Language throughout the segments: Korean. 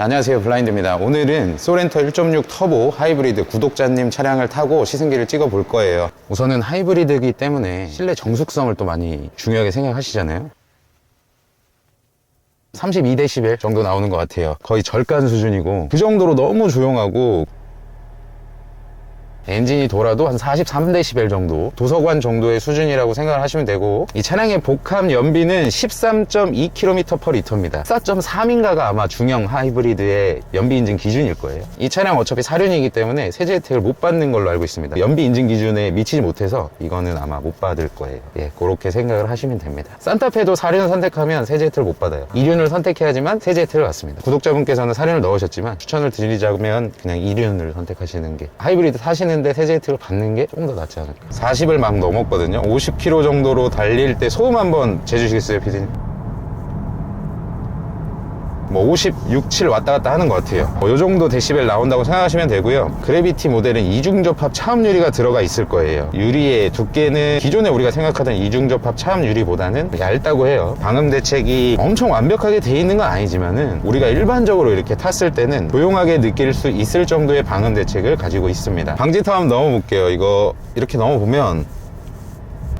안녕하세요, 블라인드입니다. 오늘은 소렌토 1.6 터보 하이브리드 구독자님 차량을 타고 시승기를 찍어 볼 거예요. 우선은 하이브리드이기 때문에 실내 정숙성을 또 많이 중요하게 생각하시잖아요. 32dB 정도 나오는 것 같아요. 거의 절간 수준이고, 그 정도로 너무 조용하고, 엔진이 돌아도 한 43dB 정도, 도서관 정도의 수준이라고 생각을 하시면 되고, 이 차량의 복합 연비는 13.2km/L입니다. 14.3인가가 아마 중형 하이브리드의 연비 인증 기준일 거예요. 이 차량 어차피 사륜이기 때문에 세제 혜택을 못 받는 걸로 알고 있습니다. 연비 인증 기준에 미치지 못해서 이거는 아마 못 받을 거예요. 예, 그렇게 생각을 하시면 됩니다. 산타페도 사륜을 선택하면 세제 혜택을 못 받아요. 2륜을 선택해야지만 세제 혜택을 받습니다. 구독자분께서는 사륜을 넣으셨지만 추천을 드리자면 그냥 2륜을 선택하시는 게, 하이브리드 타시는데 세제 혜택을 받는 게 조금 더 낫지 않을까. 40을 막 넘었거든요. 50km 정도로 달릴 때 소음 한번 재주시겠어요, 피디님? 뭐 56, 7 왔다 갔다 하는 것 같아요. 이 정도 데시벨 나온다고 생각하시면 되고요. 그래비티 모델은 이중접합 차음 유리가 들어가 있을 거예요. 유리의 두께는 기존에 우리가 생각하던 이중접합 차음 유리보다는 얇다고 해요. 방음 대책이 엄청 완벽하게 돼 있는 건 아니지만은 우리가 일반적으로 이렇게 탔을 때는 조용하게 느낄 수 있을 정도의 방음 대책을 가지고 있습니다. 방지턱 한번 넘어볼게요. 이거 이렇게 넘어보면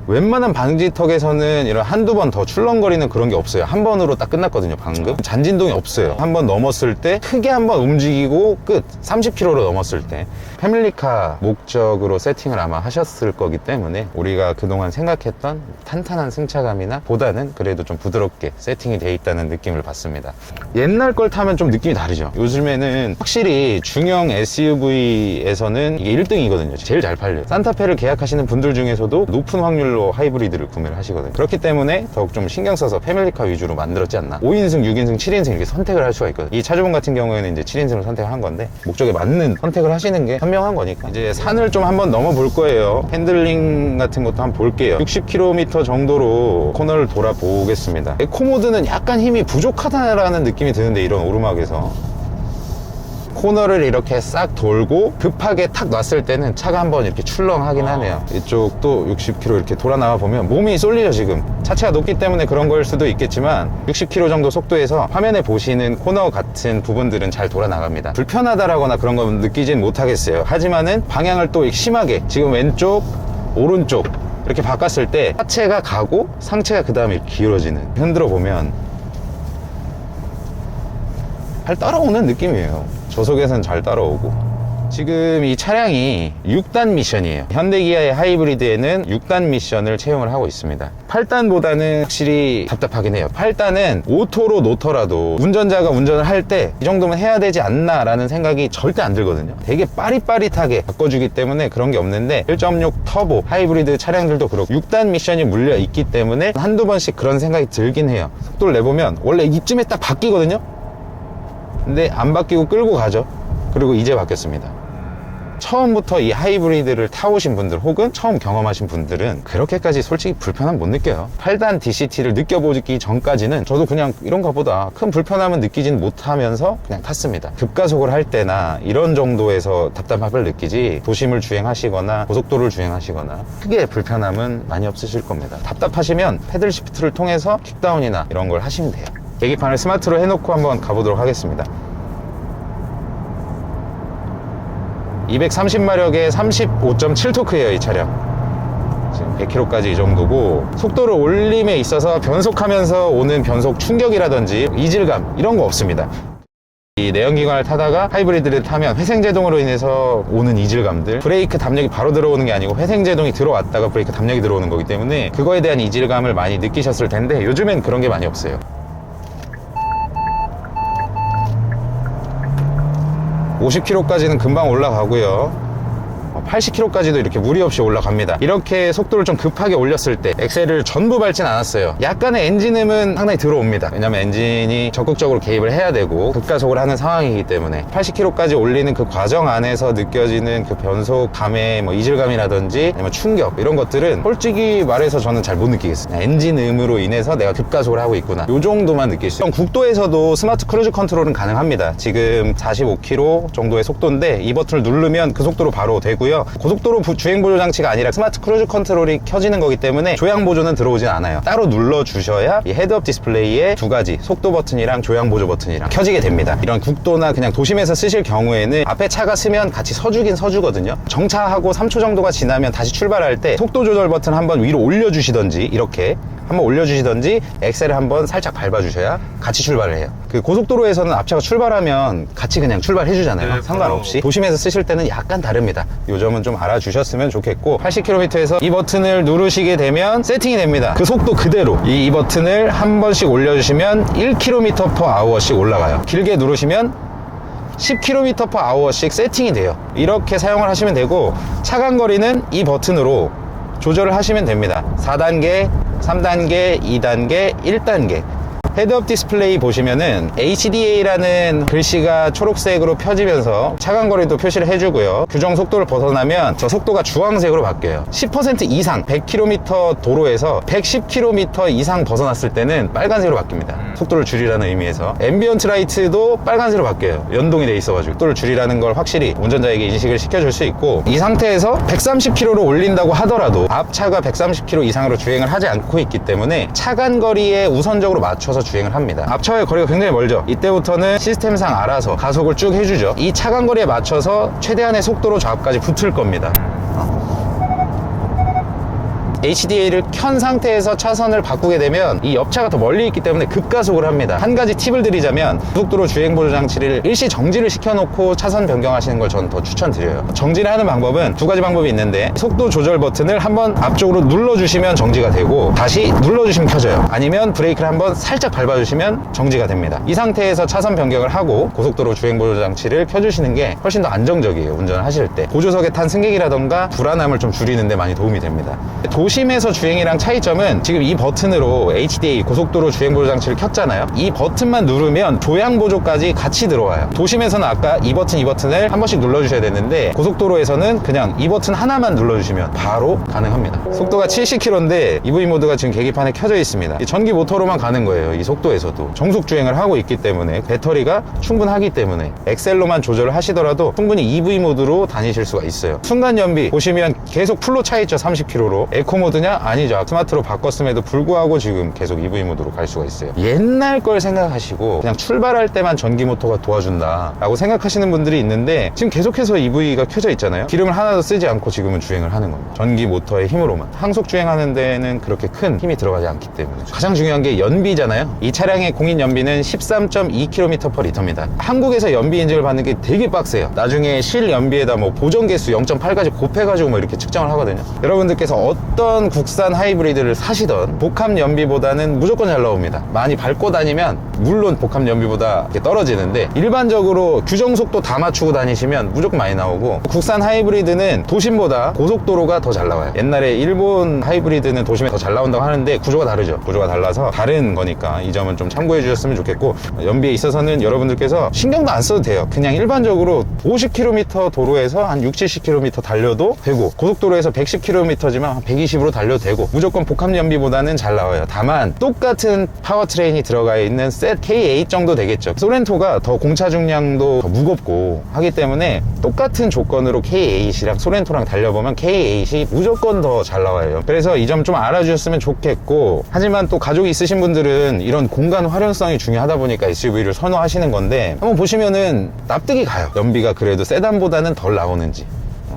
웬만한 방지턱에서는 이런 한두 번 더 출렁거리는 그런 게 없어요. 한 번으로 딱 끝났거든요, 방금. 잔진동이 없어요. 한 번 넘었을 때 크게 한 번 움직이고 끝. 30km로 넘었을 때. 패밀리카 목적으로 세팅을 아마 하셨을 거기 때문에 우리가 그동안 생각했던 탄탄한 승차감이나 보다는 그래도 좀 부드럽게 세팅이 돼 있다는 느낌을 받습니다. 옛날 걸 타면 좀 느낌이 다르죠. 요즘에는 확실히 중형 SUV에서는 이게 1등이거든요. 제일 잘 팔려요. 산타페를 계약하시는 분들 중에서도 높은 확률로 하이브리드를 구매를 하시거든요. 그렇기 때문에 더욱 좀 신경 써서 패밀리카 위주로 만들었지 않나. 5인승, 6인승, 7인승 이렇게 선택을 할 수가 있거든요. 이 차주분 같은 경우에는 이제 7인승을 선택한 건데, 목적에 맞는 선택을 하시는 게 현명한 거니까. 이제 산을 좀 한번 넘어 볼 거예요. 핸들링 같은 것도 한번 볼게요. 60km 정도로 코너를 돌아보겠습니다. 에코 모드는 약간 힘이 부족하다라는 느낌이 드는데, 이런 오르막에서 코너를 이렇게 싹 돌고 급하게 탁 놨을 때는 차가 한번 이렇게 출렁하긴 하네요. 이쪽도 60km 이렇게 돌아 나와 보면 몸이 쏠리죠. 지금 차체가 높기 때문에 그런 거일 수도 있겠지만 60km 정도 속도에서 화면에 보시는 코너 같은 부분들은 잘 돌아 나갑니다. 불편하다라거나 그런 건 느끼진 못하겠어요. 하지만은 방향을 또 심하게 지금 왼쪽 오른쪽 이렇게 바꿨을 때 하체가 가고 상체가 그 다음에 길어지는, 흔들어 보면 잘 따라오는 느낌이에요. 저속에선 잘 따라오고. 지금 이 차량이 6단 미션이에요. 현대기아의 하이브리드에는 6단 미션을 채용을 하고 있습니다. 8단보다는 확실히 답답하긴 해요. 8단은 오토로 놓더라도 운전자가 운전을 할 때 이 정도면 해야 되지 않나 라는 생각이 절대 안 들거든요. 되게 빠릿빠릿하게 바꿔주기 때문에 그런 게 없는데, 1.6 터보 하이브리드 차량들도 그렇고 6단 미션이 물려 있기 때문에 한두 번씩 그런 생각이 들긴 해요. 속도를 내보면 원래 이쯤에 딱 바뀌거든요. 근데 안 바뀌고 끌고 가죠. 그리고 이제 바뀌었습니다. 처음부터 이 하이브리드를 타오신 분들 혹은 처음 경험하신 분들은 그렇게까지 솔직히 불편함 못 느껴요. 8단 DCT를 느껴보기 전까지는 저도 그냥 이런 것보다 큰 불편함은 느끼진 못하면서 그냥 탔습니다. 급가속을 할 때나 이런 정도에서 답답함을 느끼지, 도심을 주행하시거나 고속도로를 주행하시거나 크게 불편함은 많이 없으실 겁니다. 답답하시면 패들 시프트를 통해서 킥다운이나 이런 걸 하시면 돼요. 계기판을 스마트로 해놓고 한번 가보도록 하겠습니다. 230마력에 35.7토크예요 이 차량. 지금 100km까지 이 정도고, 속도를 올림에 있어서 변속하면서 오는 변속 충격이라든지 이질감 이런 거 없습니다. 이 내연기관을 타다가 하이브리드를 타면 회생제동으로 인해서 오는 이질감들, 브레이크 담력이 바로 들어오는 게 아니고 회생제동이 들어왔다가 브레이크 담력이 들어오는 거기 때문에 그거에 대한 이질감을 많이 느끼셨을 텐데, 요즘엔 그런 게 많이 없어요. 50km까지는 금방 올라가고요. 80km까지도 이렇게 무리 없이 올라갑니다. 이렇게 속도를 좀 급하게 올렸을 때 엑셀을 전부 밟진 않았어요. 약간의 엔진음은 상당히 들어옵니다. 왜냐면 엔진이 적극적으로 개입을 해야 되고 급가속을 하는 상황이기 때문에 80km까지 올리는 그 과정 안에서 느껴지는 그 변속감의 뭐 이질감이라든지 아니면 충격, 이런 것들은 솔직히 말해서 저는 잘 못 느끼겠어요. 엔진음으로 인해서 내가 급가속을 하고 있구나, 요 정도만 느낄 수 있어요. 국도에서도 스마트 크루즈 컨트롤은 가능합니다. 지금 45km 정도의 속도인데 이 버튼을 누르면 그 속도로 바로 되고요. 되고요. 고속도로 주행 보조 장치가 아니라 스마트 크루즈 컨트롤이 켜지는 거기 때문에 조향 보조는 들어오진 않아요. 따로 눌러 주셔야 이 헤드업 디스플레이에 두 가지 속도 버튼이랑 조향 보조 버튼이랑 켜지게 됩니다. 이런 국도나 그냥 도심에서 쓰실 경우에는 앞에 차가 쓰면 같이 서주긴 서주거든요. 정차하고 3초 정도가 지나면 다시 출발할 때 속도 조절 버튼 한번 위로 올려주시던지 이렇게 한번 올려주시던지 엑셀을 한번 살짝 밟아주셔야 같이 출발을 해요. 그 고속도로에서는 앞차가 출발하면 같이 그냥 출발해 주잖아요. 네, 상관없이. 도심에서 쓰실 때는 약간 다릅니다. 요 점은 좀 알아주셨으면 좋겠고 80km에서 이 버튼을 누르시게 되면 세팅이 됩니다. 그 속도 그대로 이 버튼을 한 번씩 올려주시면 1km/h씩 올라가요. 길게 누르시면 10km/h씩 세팅이 돼요. 이렇게 사용을 하시면 되고 차간 거리는 이 버튼으로 조절을 하시면 됩니다. 4단계, 3단계, 2단계, 1단계. 헤드업 디스플레이 보시면은 HDA라는 글씨가 초록색으로 펴지면서 차간거리도 표시를 해주고요. 규정 속도를 벗어나면 저 속도가 주황색으로 바뀌어요. 10% 이상 100km 도로에서 110km 이상 벗어났을 때는 빨간색으로 바뀝니다. 속도를 줄이라는 의미에서. 앰비언트 라이트도 빨간색으로 바뀌어요. 연동이 돼 있어가지고 속도를 줄이라는 걸 확실히 운전자에게 인식을 시켜줄 수 있고, 이 상태에서 130km로 올린다고 하더라도 앞차가 130km 이상으로 주행을 하지 않고 있기 때문에 차간거리에 우선적으로 맞춰서 주행을 합니다. 앞차와의 거리가 굉장히 멀죠. 이때부터는 시스템상 알아서 가속을 쭉 해주죠. 이 차간거리에 맞춰서 최대한의 속도로 저 앞까지 붙을 겁니다. HDA를 켠 상태에서 차선을 바꾸게 되면 이 옆차가 더 멀리 있기 때문에 급가속을 합니다. 한 가지 팁을 드리자면 고속도로 주행보조 장치를 일시 정지를 시켜놓고 차선 변경하시는 걸 저는 더 추천드려요. 정지를 하는 방법은 두 가지 방법이 있는데, 속도 조절 버튼을 한번 앞쪽으로 눌러주시면 정지가 되고 다시 눌러주시면 켜져요. 아니면 브레이크를 한번 살짝 밟아주시면 정지가 됩니다. 이 상태에서 차선 변경을 하고 고속도로 주행보조 장치를 켜주시는 게 훨씬 더 안정적이에요. 운전을 하실 때 보조석에 탄 승객이라던가 불안함을 좀 줄이는 데 많이 도움이 됩니다. 도심에서 주행이랑 차이점은 지금 이 버튼으로 HDA 고속도로 주행보조 장치를 켰잖아요. 이 버튼만 누르면 조향 보조까지 같이 들어와요. 도심에서는 아까 이 버튼을 한 번씩 눌러주셔야 되는데, 고속도로에서는 그냥 이 버튼 하나만 눌러주시면 바로 가능합니다. 속도가 70km인데 EV 모드가 지금 계기판에 켜져 있습니다. 전기 모터로만 가는 거예요. 이 속도에서도 정속 주행을 하고 있기 때문에 배터리가 충분하기 때문에 엑셀로만 조절을 하시더라도 충분히 EV 모드로 다니실 수가 있어요. 순간 연비 보시면 계속 풀로 차 있죠. 30km로. 에코 모드냐? 아니죠. 스마트로 바꿨음에도 불구하고 지금 계속 EV 모드로 갈 수가 있어요. 옛날 걸 생각하시고 그냥 출발할 때만 전기 모터가 도와준다 라고 생각하시는 분들이 있는데, 지금 계속해서 EV가 켜져 있잖아요. 기름을 하나도 쓰지 않고 지금은 주행을 하는 겁니다. 전기 모터의 힘으로만. 항속 주행하는 데는 그렇게 큰 힘이 들어가지 않기 때문에. 가장 중요한 게 연비잖아요. 이 차량의 공인 연비는 13.2km/L입니다. 한국에서 연비 인증을 받는 게 되게 빡세요. 나중에 실 연비에다 뭐 보정 개수 0.8까지 곱해가지고 뭐 이렇게 측정을 하거든요. 여러분들께서 어떤 국산 하이브리드를 사시던 복합 연비보다는 무조건 잘 나옵니다. 많이 밟고 다니면 물론 복합 연비보다 이렇게 떨어지는데, 일반적으로 규정 속도 다 맞추고 다니시면 무조건 많이 나오고, 국산 하이브리드는 도심보다 고속도로가 더 잘 나와요. 옛날에 일본 하이브리드는 도심에 더 잘 나온다고 하는데 구조가 다르죠. 구조가 달라서 다른 거니까 이 점은 좀 참고해 주셨으면 좋겠고, 연비에 있어서는 여러분들께서 신경도 안 써도 돼요. 그냥 일반적으로 50km 도로에서 한 60, 70km 달려도 되고, 고속도로에서 110km지만 한 120으로 달려도 되고, 무조건 복합 연비보다는 잘 나와요. 다만 똑같은 파워트레인이 들어가 있는 셋 K8 정도 되겠죠. 소렌토가 더 공차 중량도 더 무겁고 하기 때문에 똑같은 조건으로 K8이랑 소렌토랑 달려보면 K8이 무조건 더 잘 나와요. 그래서 이 점 좀 알아주셨으면 좋겠고, 하지만 또 가족이 있으신 분들은 이런 공간 활용성이 중요하다 보니까 SUV를 선호하시는 건데, 한번 보시면은 납득이 가요. 연비가 그래도 세단보다는 덜 나오는지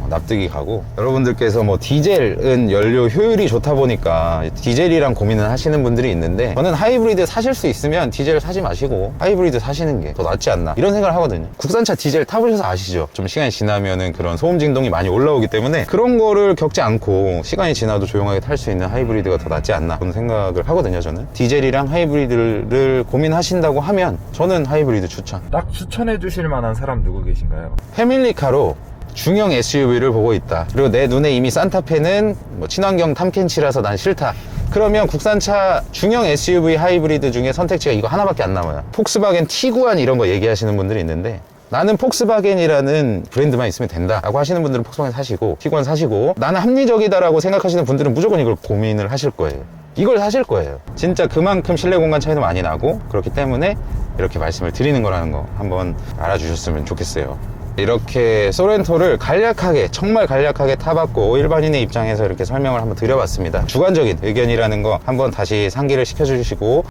납득이 가고, 여러분들께서 뭐 디젤은 연료 효율이 좋다 보니까 디젤이랑 고민을 하시는 분들이 있는데, 저는 하이브리드 사실 수 있으면 디젤 사지 마시고 하이브리드 사시는 게 더 낫지 않나 이런 생각을 하거든요. 국산차 디젤 타보셔서 아시죠? 좀 시간이 지나면은 그런 소음 진동이 많이 올라오기 때문에 그런 거를 겪지 않고 시간이 지나도 조용하게 탈 수 있는 하이브리드가 더 낫지 않나 그런 생각을 하거든요. 저는 디젤이랑 하이브리드를 고민하신다고 하면 저는 하이브리드 추천. 딱 추천해 주실 만한 사람 누구 계신가요? 패밀리카로 중형 SUV를 보고 있다, 그리고 내 눈에 이미 산타페는 뭐 친환경 탐켄치라서 난 싫다, 그러면 국산차 중형 SUV 하이브리드 중에 선택지가 이거 하나밖에 안 남아요. 폭스바겐 티구안 이런 거 얘기하시는 분들이 있는데, 나는 폭스바겐이라는 브랜드만 있으면 된다 라고 하시는 분들은 폭스바겐 사시고 티구안 사시고, 나는 합리적이다라고 생각하시는 분들은 무조건 이걸 고민을 하실 거예요. 이걸 사실 거예요. 진짜 그만큼 실내 공간 차이도 많이 나고, 그렇기 때문에 이렇게 말씀을 드리는 거라는 거 한번 알아주셨으면 좋겠어요. 이렇게 소렌토를 간략하게, 정말 간략하게 타봤고 일반인의 입장에서 이렇게 설명을 한번 드려봤습니다. 주관적인 의견이라는 거 한번 다시 상기를 시켜주시고,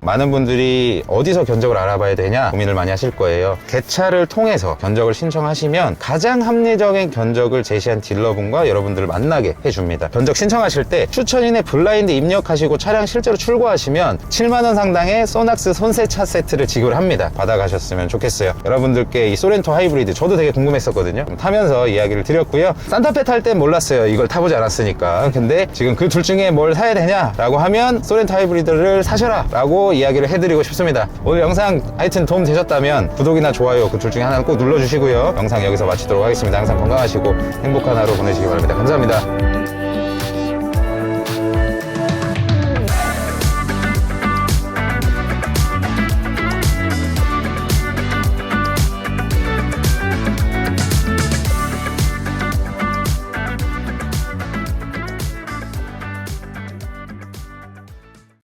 많은 분들이 어디서 견적을 알아봐야 되냐 고민을 많이 하실 거예요. 개차를 통해서 견적을 신청하시면 가장 합리적인 견적을 제시한 딜러분과 여러분들을 만나게 해줍니다. 견적 신청하실 때 추천인의 블라인드 입력하시고 차량 실제로 출고하시면 7만원 상당의 소낙스 손세차 세트를 지급을 합니다. 받아가셨으면 좋겠어요. 여러분들께 이 소렌토 하이브리드 저도 되게 궁금했었거든요. 타면서 이야기를 드렸고요. 산타페 탈 땐 몰랐어요. 이걸 타보지 않았으니까. 근데 지금 그 둘 중에 뭘 사야 되냐 라고 하면 소렌토 하이브리드를 사셔라 라고 이야기를 해드리고 싶습니다. 오늘 영상 하여튼 도움 되셨다면 구독이나 좋아요 그 둘 중에 하나는 꼭 눌러주시고요. 영상 여기서 마치도록 하겠습니다. 항상 건강하시고 행복한 하루 보내시기 바랍니다. 감사합니다.